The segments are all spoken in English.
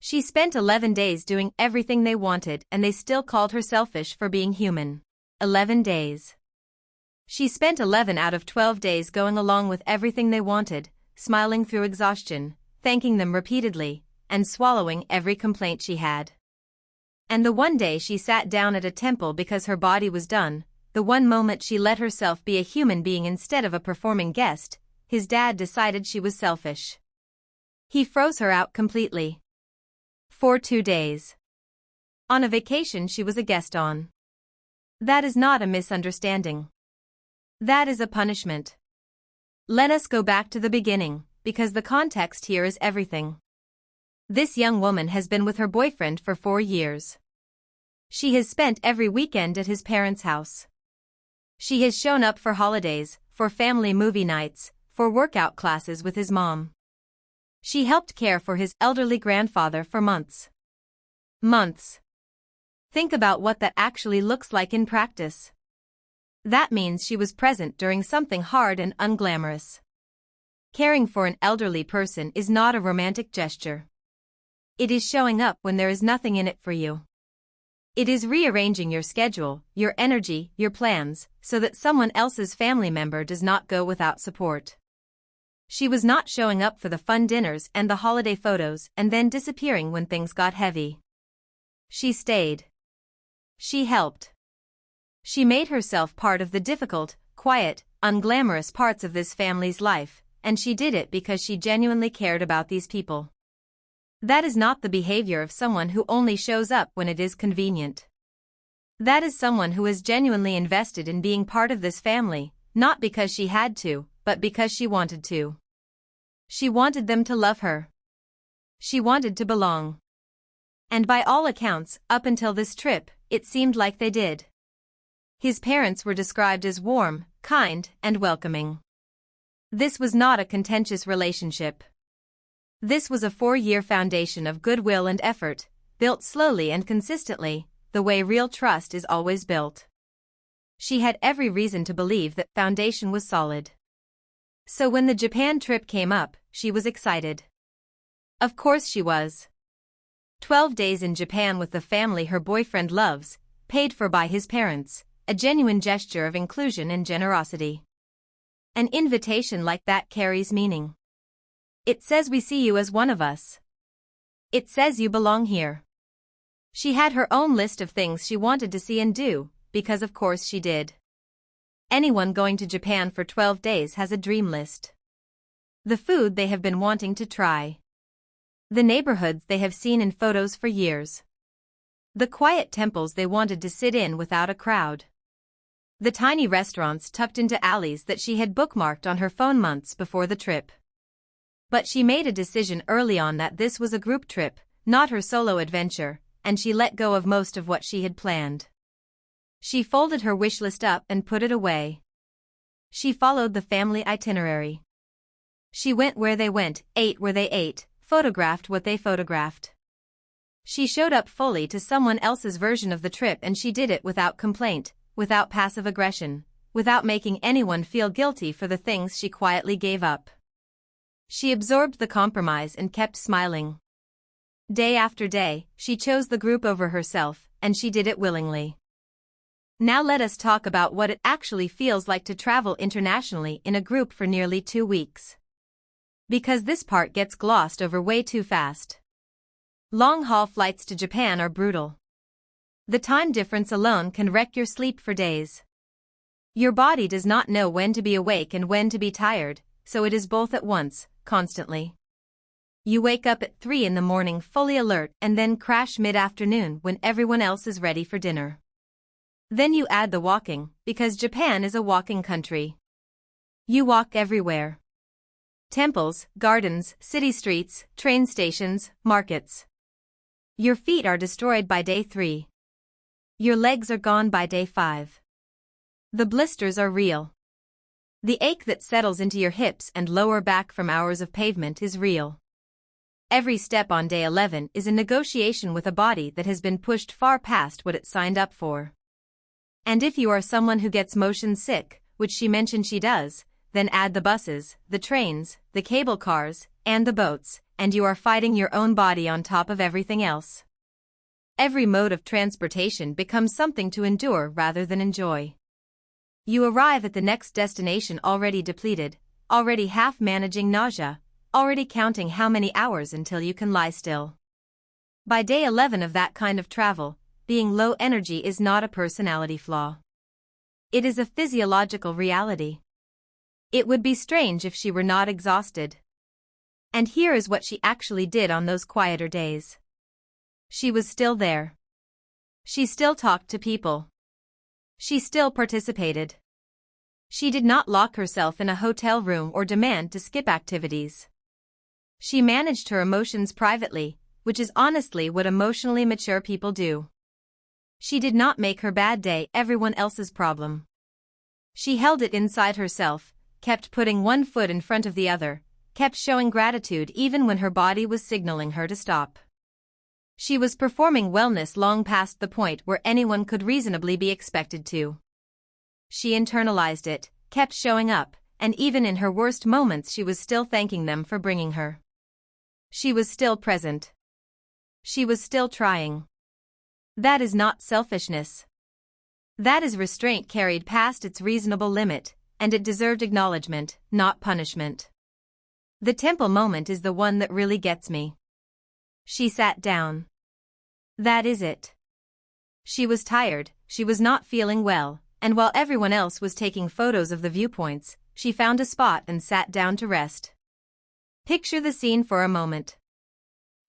She spent 11 days doing everything they wanted and they still called her selfish for being human. 11 days. She spent 11 out of 12 days going along with everything they wanted, smiling through exhaustion, thanking them repeatedly, and swallowing every complaint she had. And the one day she sat down at a temple because her body was done, the one moment she let herself be a human being instead of a performing guest, his dad decided she was selfish. He froze her out completely. For 2 days. On a vacation she was a guest on. That is not a misunderstanding. That is a punishment. Let us go back to the beginning, because the context here is everything. This young woman has been with her boyfriend for 4 years. She has spent every weekend at his parents' house. She has shown up for holidays, for family movie nights, for workout classes with his mom. She helped care for his elderly grandfather for months. Months. Think about what that actually looks like in practice. That means she was present during something hard and unglamorous. Caring for an elderly person is not a romantic gesture. It is showing up when there is nothing in it for you. It is rearranging your schedule, your energy, your plans, so that someone else's family member does not go without support. She was not showing up for the fun dinners and the holiday photos and then disappearing when things got heavy. She stayed. She helped. She made herself part of the difficult, quiet, unglamorous parts of this family's life, and she did it because she genuinely cared about these people. That is not the behavior of someone who only shows up when it is convenient. That is someone who is genuinely invested in being part of this family, not because she had to, but because she wanted to. She wanted them to love her. She wanted to belong. And by all accounts, up until this trip, it seemed like they did. His parents were described as warm, kind, and welcoming. This was not a contentious relationship. This was a 4-year foundation of goodwill and effort, built slowly and consistently, the way real trust is always built. She had every reason to believe that foundation was solid. So when the Japan trip came up, she was excited. Of course she was. 12 days in Japan with the family her boyfriend loves, paid for by his parents, a genuine gesture of inclusion and generosity. An invitation like that carries meaning. It says we see you as one of us. It says you belong here. She had her own list of things she wanted to see and do, because of course she did. Anyone going to Japan for 12 days has a dream list. The food they have been wanting to try. The neighborhoods they have seen in photos for years. The quiet temples they wanted to sit in without a crowd. The tiny restaurants tucked into alleys that she had bookmarked on her phone months before the trip. But she made a decision early on that this was a group trip, not her solo adventure, and she let go of most of what she had planned. She folded her wish list up and put it away. She followed the family itinerary. She went where they went, ate where they ate, photographed what they photographed. She showed up fully to someone else's version of the trip, and she did it without complaint, without passive aggression, without making anyone feel guilty for the things she quietly gave up. She absorbed the compromise and kept smiling. Day after day, she chose the group over herself, and she did it willingly. Now let us talk about what it actually feels like to travel internationally in a group for nearly 2 weeks. Because this part gets glossed over way too fast. Long-haul flights to Japan are brutal. The time difference alone can wreck your sleep for days. Your body does not know when to be awake and when to be tired, so it is both at once, constantly. You wake up at 3 in the morning fully alert and then crash mid-afternoon when everyone else is ready for dinner. Then you add the walking, because Japan is a walking country. You walk everywhere. Temples, gardens, city streets, train stations, markets. Your feet are destroyed by day 3. Your legs are gone by day 5. The blisters are real. The ache that settles into your hips and lower back from hours of pavement is real. Every step on day 11 is a negotiation with a body that has been pushed far past what it signed up for. And if you are someone who gets motion sick, which she mentioned she does, then add the buses, the trains, the cable cars, and the boats, and you are fighting your own body on top of everything else. Every mode of transportation becomes something to endure rather than enjoy. You arrive at the next destination already depleted, already half managing nausea, already counting how many hours until you can lie still. By day 11 of that kind of travel, being low energy is not a personality flaw. It is a physiological reality. It would be strange if she were not exhausted. And here is what she actually did on those quieter days. She was still there. She still talked to people. She still participated. She did not lock herself in a hotel room or demand to skip activities. She managed her emotions privately, which is honestly what emotionally mature people do. She did not make her bad day everyone else's problem. She held it inside herself, kept putting one foot in front of the other, kept showing gratitude even when her body was signaling her to stop. She was performing wellness long past the point where anyone could reasonably be expected to. She internalized it, kept showing up, and even in her worst moments she was still thanking them for bringing her. She was still present. She was still trying. That is not selfishness. That is restraint carried past its reasonable limit, and it deserved acknowledgement, not punishment. The temple moment is the one that really gets me. She sat down. That is it. She was tired, she was not feeling well, and while everyone else was taking photos of the viewpoints, she found a spot and sat down to rest. Picture the scene for a moment.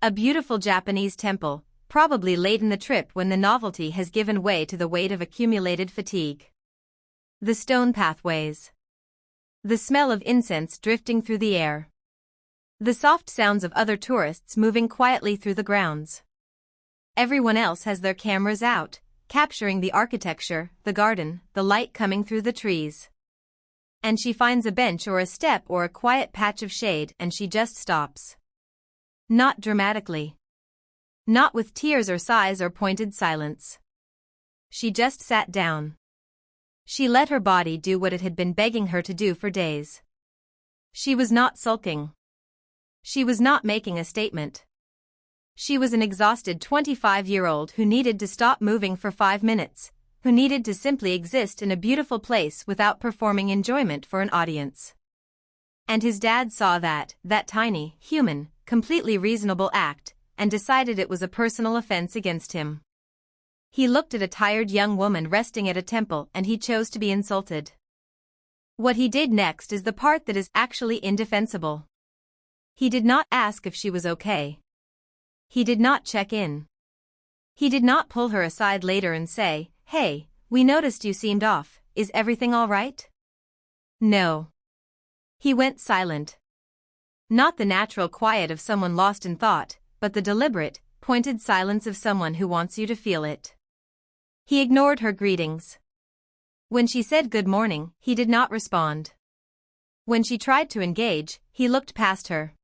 A beautiful Japanese temple, probably late in the trip when the novelty has given way to the weight of accumulated fatigue. The stone pathways. The smell of incense drifting through the air. The soft sounds of other tourists moving quietly through the grounds. Everyone else has their cameras out, capturing the architecture, the garden, the light coming through the trees. And she finds a bench or a step or a quiet patch of shade and she just stops. Not dramatically. Not with tears or sighs or pointed silence. She just sat down. She let her body do what it had been begging her to do for days. She was not sulking. She was not making a statement. She was an exhausted 25-year-old who needed to stop moving for 5 minutes, who needed to simply exist in a beautiful place without performing enjoyment for an audience. And his dad saw that tiny, human, completely reasonable act, and decided it was a personal offense against him. He looked at a tired young woman resting at a temple and he chose to be insulted. What he did next is the part that is actually indefensible. He did not ask if she was okay. He did not check in. He did not pull her aside later and say, "Hey, we noticed you seemed off, is everything all right?" No. He went silent. Not the natural quiet of someone lost in thought, but the deliberate, pointed silence of someone who wants you to feel it. He ignored her greetings. When she said good morning, he did not respond. When she tried to engage, he looked past her.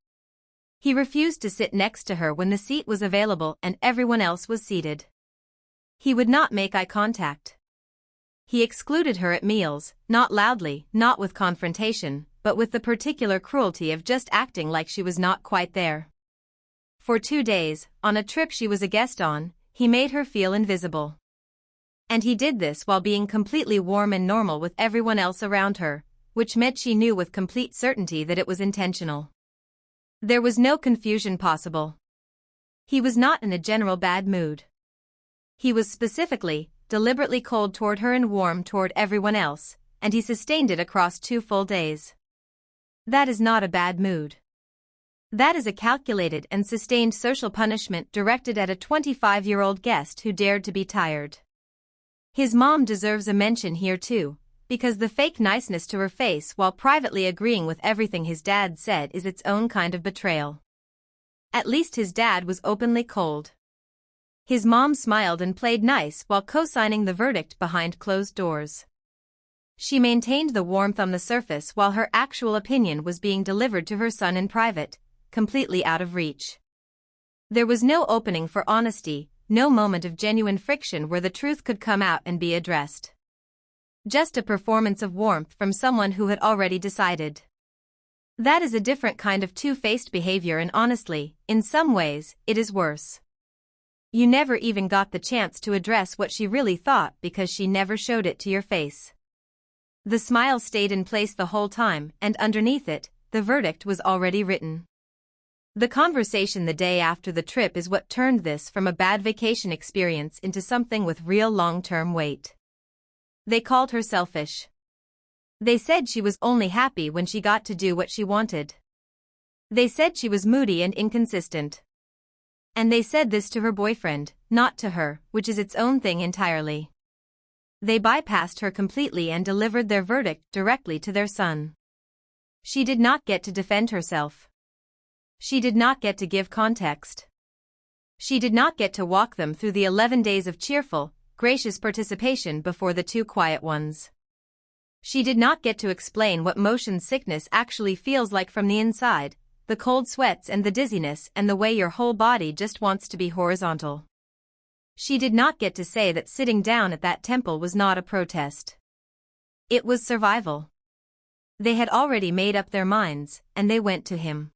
He refused to sit next to her when the seat was available and everyone else was seated. He would not make eye contact. He excluded her at meals, not loudly, not with confrontation, but with the particular cruelty of just acting like she was not quite there. For 2 days, on a trip she was a guest on, he made her feel invisible. And he did this while being completely warm and normal with everyone else around her, which meant she knew with complete certainty that it was intentional. There was no confusion possible. He was not in a general bad mood. He was specifically, deliberately cold toward her and warm toward everyone else, and he sustained it across 2 full days. That is not a bad mood. That is a calculated and sustained social punishment directed at a 25-year-old guest who dared to be tired. His mom deserves a mention here too, because the fake niceness to her face while privately agreeing with everything his dad said is its own kind of betrayal. At least his dad was openly cold. His mom smiled and played nice while co-signing the verdict behind closed doors. She maintained the warmth on the surface while her actual opinion was being delivered to her son in private, completely out of reach. There was no opening for honesty, no moment of genuine friction where the truth could come out and be addressed. Just a performance of warmth from someone who had already decided. That is a different kind of two-faced behavior, and honestly, in some ways, it is worse. You never even got the chance to address what she really thought because she never showed it to your face. The smile stayed in place the whole time, and underneath it, the verdict was already written. The conversation the day after the trip is what turned this from a bad vacation experience into something with real long-term weight. They called her selfish. They said she was only happy when she got to do what she wanted. They said she was moody and inconsistent. And they said this to her boyfriend, not to her, which is its own thing entirely. They bypassed her completely and delivered their verdict directly to their son. She did not get to defend herself. She did not get to give context. She did not get to walk them through the 11 days of cheerful, gracious participation before the two quiet ones. She did not get to explain what motion sickness actually feels like from the inside, the cold sweats and the dizziness and the way your whole body just wants to be horizontal. She did not get to say that sitting down at that temple was not a protest. It was survival. They had already made up their minds, and they went to him.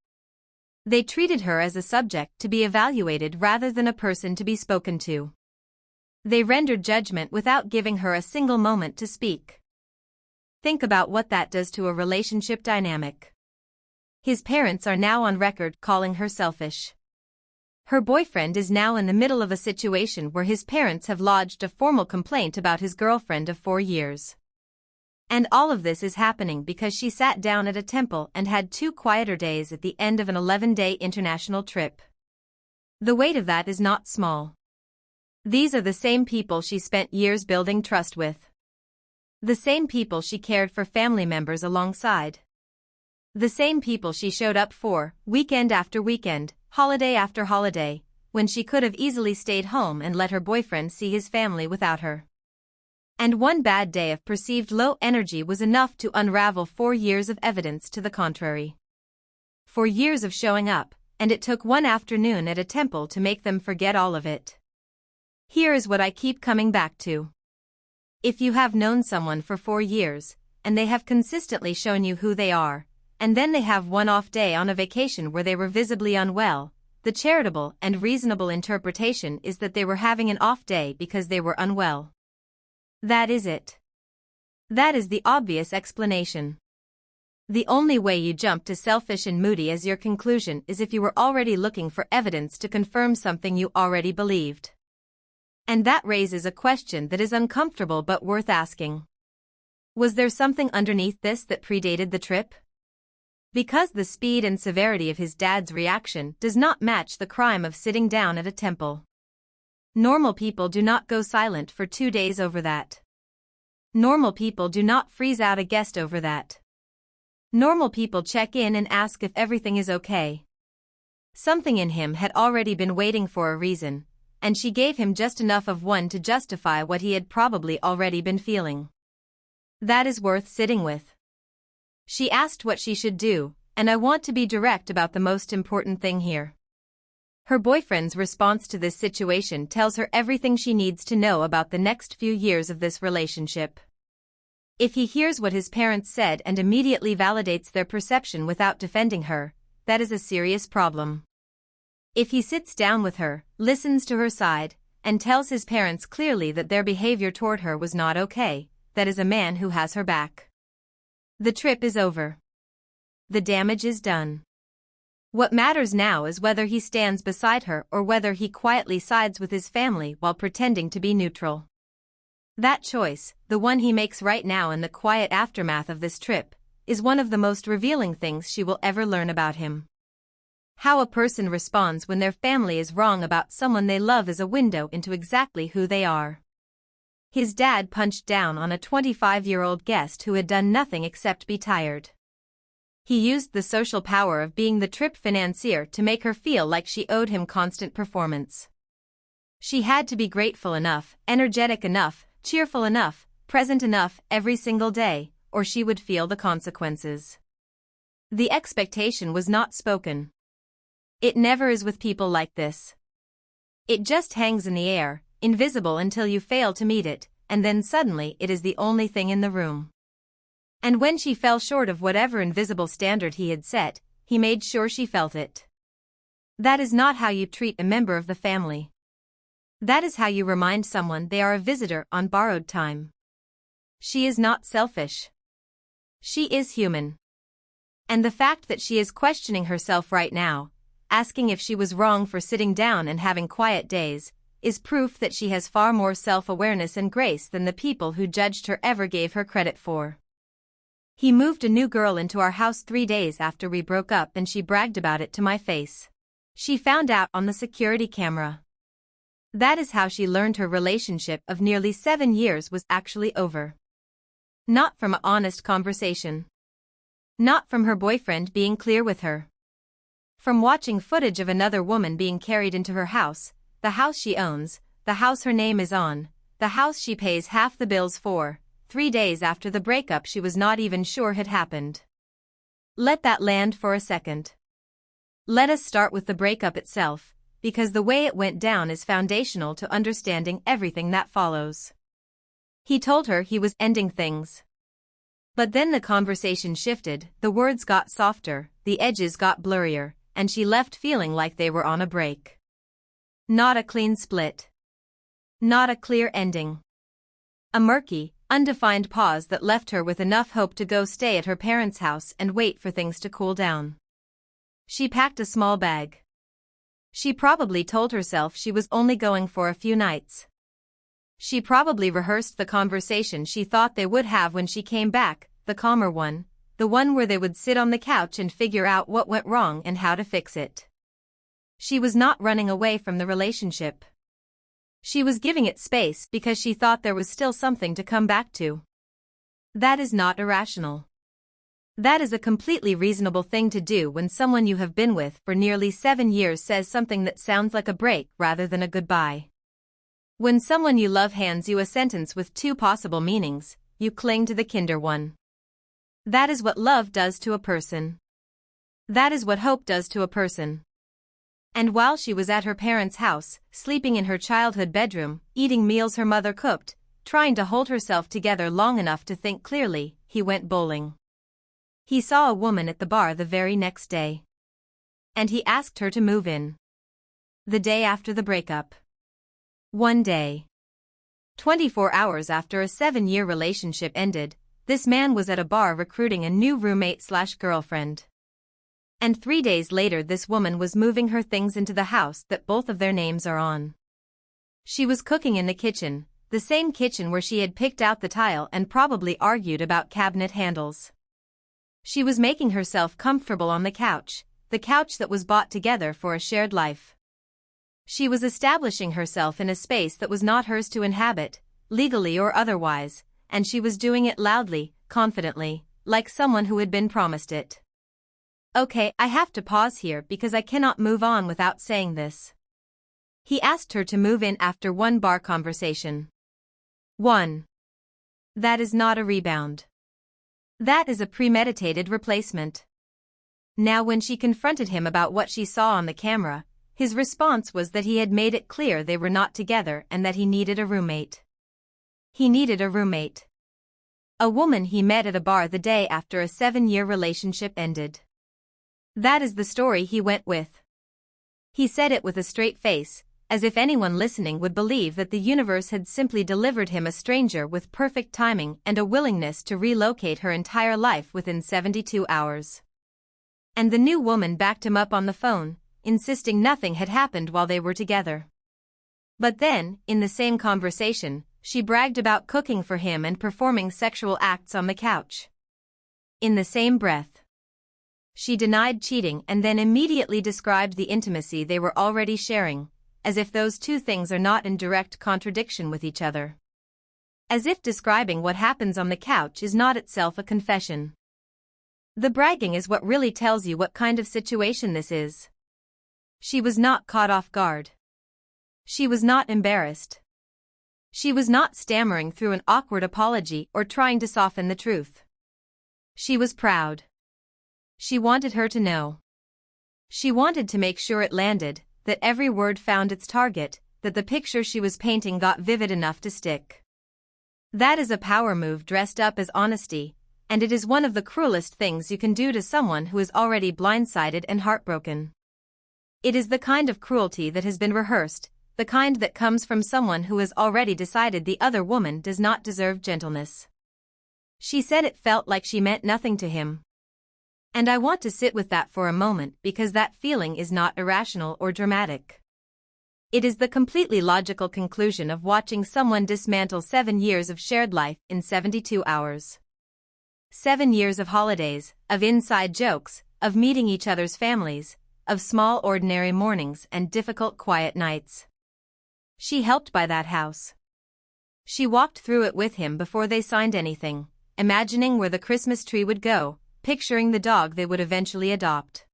They treated her as a subject to be evaluated rather than a person to be spoken to. They rendered judgment without giving her a single moment to speak. Think about what that does to a relationship dynamic. His parents are now on record calling her selfish. Her boyfriend is now in the middle of a situation where his parents have lodged a formal complaint about his girlfriend of 4 years. And all of this is happening because she sat down at a temple and had 2 quieter days at the end of an 11-day international trip. The weight of that is not small. These are the same people she spent years building trust with. The same people she cared for family members alongside. The same people she showed up for, weekend after weekend, holiday after holiday, when she could have easily stayed home and let her boyfriend see his family without her. And one bad day of perceived low energy was enough to unravel 4 years of evidence to the contrary. 4 years of showing up, and it took one afternoon at a temple to make them forget all of it. Here is what I keep coming back to. If you have known someone for 4 years, and they have consistently shown you who they are, and then they have one off day on a vacation where they were visibly unwell, the charitable and reasonable interpretation is that they were having an off day because they were unwell. That is it. That is the obvious explanation. The only way you jump to selfish and moody as your conclusion is if you were already looking for evidence to confirm something you already believed. And that raises a question that is uncomfortable but worth asking. Was there something underneath this that predated the trip? Because the speed and severity of his dad's reaction does not match the crime of sitting down at a temple. Normal people do not go silent for 2 days over that. Normal people do not freeze out a guest over that. Normal people check in and ask if everything is okay. Something in him had already been waiting for a reason, and she gave him just enough of one to justify what he had probably already been feeling. That is worth sitting with. She asked what she should do, and I want to be direct about the most important thing here. Her boyfriend's response to this situation tells her everything she needs to know about the next few years of this relationship. If he hears what his parents said and immediately validates their perception without defending her, that is a serious problem. If he sits down with her, listens to her side, and tells his parents clearly that their behavior toward her was not okay, that is a man who has her back. The trip is over. The damage is done. What matters now is whether he stands beside her or whether he quietly sides with his family while pretending to be neutral. That choice, the one he makes right now in the quiet aftermath of this trip, is one of the most revealing things she will ever learn about him. How a person responds when their family is wrong about someone they love is a window into exactly who they are. His dad punched down on a 25-year-old guest who had done nothing except be tired. He used the social power of being the trip financier to make her feel like she owed him constant performance. She had to be grateful enough, energetic enough, cheerful enough, present enough every single day, or she would feel the consequences. The expectation was not spoken. It never is with people like this. It just hangs in the air, invisible until you fail to meet it, and then suddenly it is the only thing in the room. And when she fell short of whatever invisible standard he had set, he made sure she felt it. That is not how you treat a member of the family. That is how you remind someone they are a visitor on borrowed time. She is not selfish. She is human. And the fact that she is questioning herself right now, asking if she was wrong for sitting down and having quiet days, is proof that she has far more self-awareness and grace than the people who judged her ever gave her credit for. He moved a new girl into our house 3 days after we broke up and she bragged about it to my face. She found out on the security camera. That is how she learned her relationship of nearly 7 years was actually over. Not from an honest conversation. Not from her boyfriend being clear with her. From watching footage of another woman being carried into her house, the house she owns, the house her name is on, the house she pays half the bills for, 3 days after the breakup she was not even sure had happened. Let that land for a second. Let us start with the breakup itself, because the way it went down is foundational to understanding everything that follows. He told her he was ending things. But then the conversation shifted, the words got softer, the edges got blurrier, and she left feeling like they were on a break. Not a clean split. Not a clear ending. A murky, undefined pause that left her with enough hope to go stay at her parents' house and wait for things to cool down. She packed a small bag. She probably told herself she was only going for a few nights. She probably rehearsed the conversation she thought they would have when she came back, the calmer one, the one where they would sit on the couch and figure out what went wrong and how to fix it. She was not running away from the relationship. She was giving it space because she thought there was still something to come back to. That is not irrational. That is a completely reasonable thing to do when someone you have been with for nearly 7 years says something that sounds like a break rather than a goodbye. When someone you love hands you a sentence with 2 possible meanings, you cling to the kinder one. That is what love does to a person. That is what hope does to a person. And while she was at her parents' house, sleeping in her childhood bedroom, eating meals her mother cooked, trying to hold herself together long enough to think clearly, he went bowling. He saw a woman at the bar the very next day. And he asked her to move in. The day after the breakup. One day. 24 hours after a 7-year relationship ended, this man was at a bar recruiting a new roommate/girlfriend. And 3 days later this woman was moving her things into the house that both of their names are on. She was cooking in the kitchen, the same kitchen where she had picked out the tile and probably argued about cabinet handles. She was making herself comfortable on the couch that was bought together for a shared life. She was establishing herself in a space that was not hers to inhabit, legally or otherwise, and she was doing it loudly, confidently, like someone who had been promised it. Okay, I have to pause here because I cannot move on without saying this. He asked her to move in after one bar conversation. 1. That is not a rebound. That is a premeditated replacement. Now when she confronted him about what she saw on the camera, his response was that he had made it clear they were not together and that he needed a roommate. He needed a roommate. A woman he met at a bar the day after a 7-year relationship ended. That is the story he went with. He said it with a straight face, as if anyone listening would believe that the universe had simply delivered him a stranger with perfect timing and a willingness to relocate her entire life within 72 hours. And the new woman backed him up on the phone, insisting nothing had happened while they were together. But then, in the same conversation, she bragged about cooking for him and performing sexual acts on the couch. In the same breath, she denied cheating and then immediately described the intimacy they were already sharing, as if those two things are not in direct contradiction with each other. As if describing what happens on the couch is not itself a confession. The bragging is what really tells you what kind of situation this is. She was not caught off guard. She was not embarrassed. She was not stammering through an awkward apology or trying to soften the truth. She was proud. She wanted her to know. She wanted to make sure it landed, that every word found its target, that the picture she was painting got vivid enough to stick. That is a power move dressed up as honesty, and it is one of the cruelest things you can do to someone who is already blindsided and heartbroken. It is the kind of cruelty that has been rehearsed, the kind that comes from someone who has already decided the other woman does not deserve gentleness. She said it felt like she meant nothing to him. And I want to sit with that for a moment because that feeling is not irrational or dramatic. It is the completely logical conclusion of watching someone dismantle 7 years of shared life in 72 hours. 7 years of holidays, of inside jokes, of meeting each other's families, of small ordinary mornings and difficult quiet nights. She helped buy that house. She walked through it with him before they signed anything, imagining where the Christmas tree would go, picturing the dog they would eventually adopt.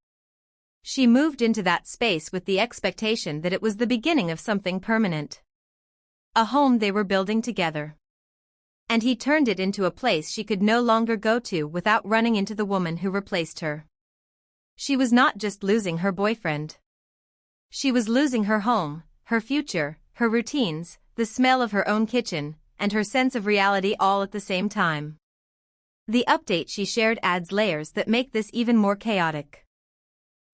She moved into that space with the expectation that it was the beginning of something permanent. A home they were building together. And he turned it into a place she could no longer go to without running into the woman who replaced her. She was not just losing her boyfriend. She was losing her home, her future, her routines, the smell of her own kitchen, and her sense of reality all at the same time. The update she shared adds layers that make this even more chaotic.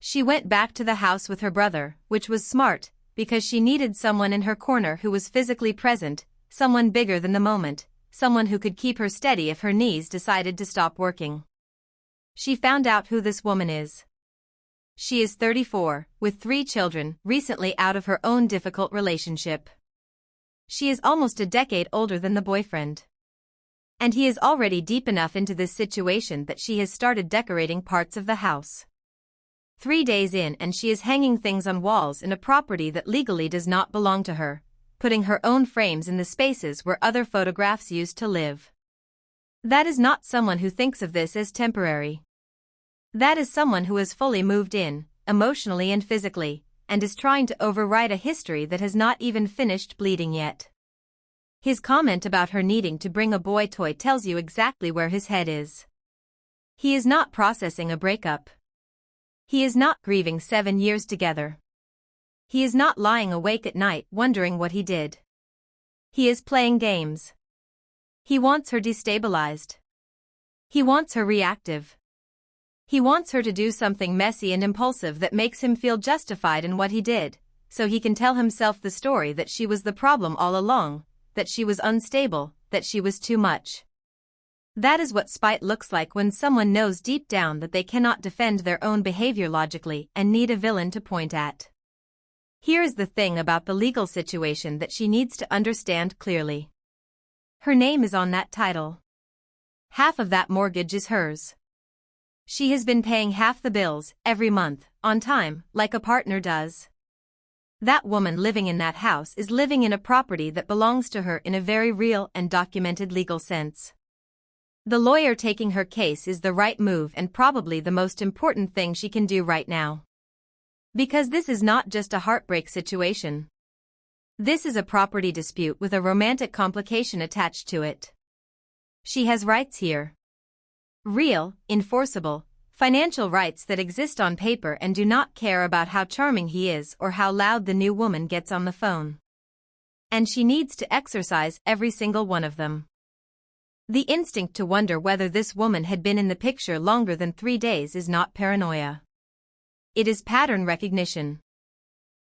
She went back to the house with her brother, which was smart, because she needed someone in her corner who was physically present, someone bigger than the moment, someone who could keep her steady if her knees decided to stop working. She found out who this woman is. She is 34, with 3 children, recently out of her own difficult relationship. She is almost a decade older than the boyfriend. And he is already deep enough into this situation that she has started decorating parts of the house. 3 days in and she is hanging things on walls in a property that legally does not belong to her, putting her own frames in the spaces where other photographs used to live. That is not someone who thinks of this as temporary. That is someone who has fully moved in, emotionally and physically, and is trying to overwrite a history that has not even finished bleeding yet. His comment about her needing to bring a boy toy tells you exactly where his head is. He is not processing a breakup. He is not grieving 7 years together. He is not lying awake at night wondering what he did. He is playing games. He wants her destabilized. He wants her reactive. He wants her to do something messy and impulsive that makes him feel justified in what he did, so he can tell himself the story that she was the problem all along, that she was unstable, that she was too much. That is what spite looks like when someone knows deep down that they cannot defend their own behavior logically and need a villain to point at. Here is the thing about the legal situation that she needs to understand clearly. Her name is on that title. Half of that mortgage is hers. She has been paying half the bills, every month, on time, like a partner does. That woman living in that house is living in a property that belongs to her in a very real and documented legal sense. The lawyer taking her case is the right move and probably the most important thing she can do right now. Because this is not just a heartbreak situation. This is a property dispute with a romantic complication attached to it. She has rights here. Real, enforceable, financial rights that exist on paper and do not care about how charming he is or how loud the new woman gets on the phone. And she needs to exercise every single one of them. The instinct to wonder whether this woman had been in the picture longer than 3 days is not paranoia. It is pattern recognition.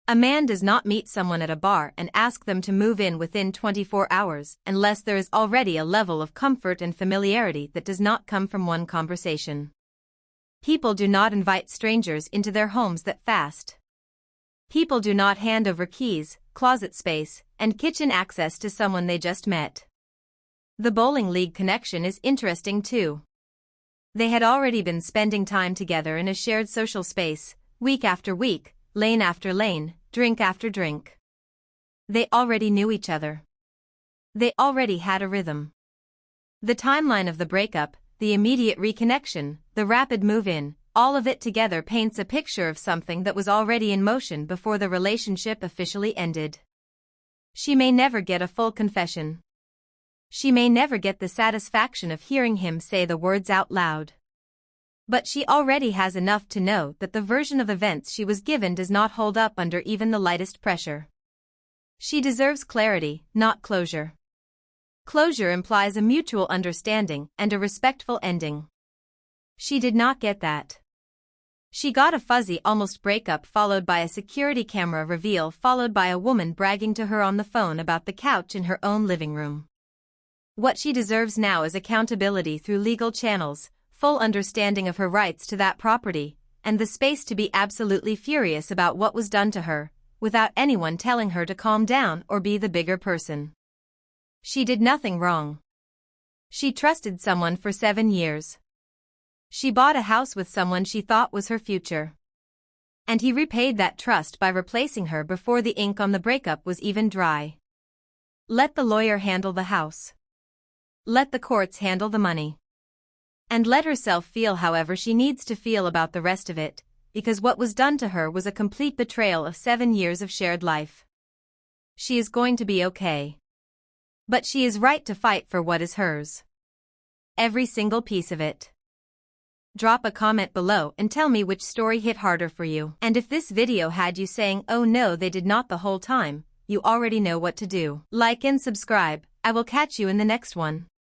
A man does not meet someone at a bar and ask them to move in within 24 hours unless there is already a level of comfort and familiarity that does not come from one conversation. People do not invite strangers into their homes that fast. People do not hand over keys, closet space, and kitchen access to someone they just met. The bowling league connection is interesting too. They had already been spending time together in a shared social space, week after week, lane after lane, drink after drink. They already knew each other. They already had a rhythm. The timeline of the breakup, the immediate reconnection, the rapid move-in, all of it together paints a picture of something that was already in motion before the relationship officially ended. She may never get a full confession. She may never get the satisfaction of hearing him say the words out loud. But she already has enough to know that the version of events she was given does not hold up under even the lightest pressure. She deserves clarity, not closure. Closure implies a mutual understanding and a respectful ending. She did not get that. She got a fuzzy almost breakup followed by a security camera reveal followed by a woman bragging to her on the phone about the couch in her own living room. What she deserves now is accountability through legal channels, full understanding of her rights to that property, and the space to be absolutely furious about what was done to her, without anyone telling her to calm down or be the bigger person. She did nothing wrong. She trusted someone for 7 years. She bought a house with someone she thought was her future. And he repaid that trust by replacing her before the ink on the breakup was even dry. Let the lawyer handle the house. Let the courts handle the money. And let herself feel however she needs to feel about the rest of it, because what was done to her was a complete betrayal of 7 years of shared life. She is going to be okay. But she is right to fight for what is hers. Every single piece of it. Drop a comment below and tell me which story hit harder for you. And if this video had you saying, "Oh no, they did not," the whole time, you already know what to do. Like and subscribe. I will catch you in the next one.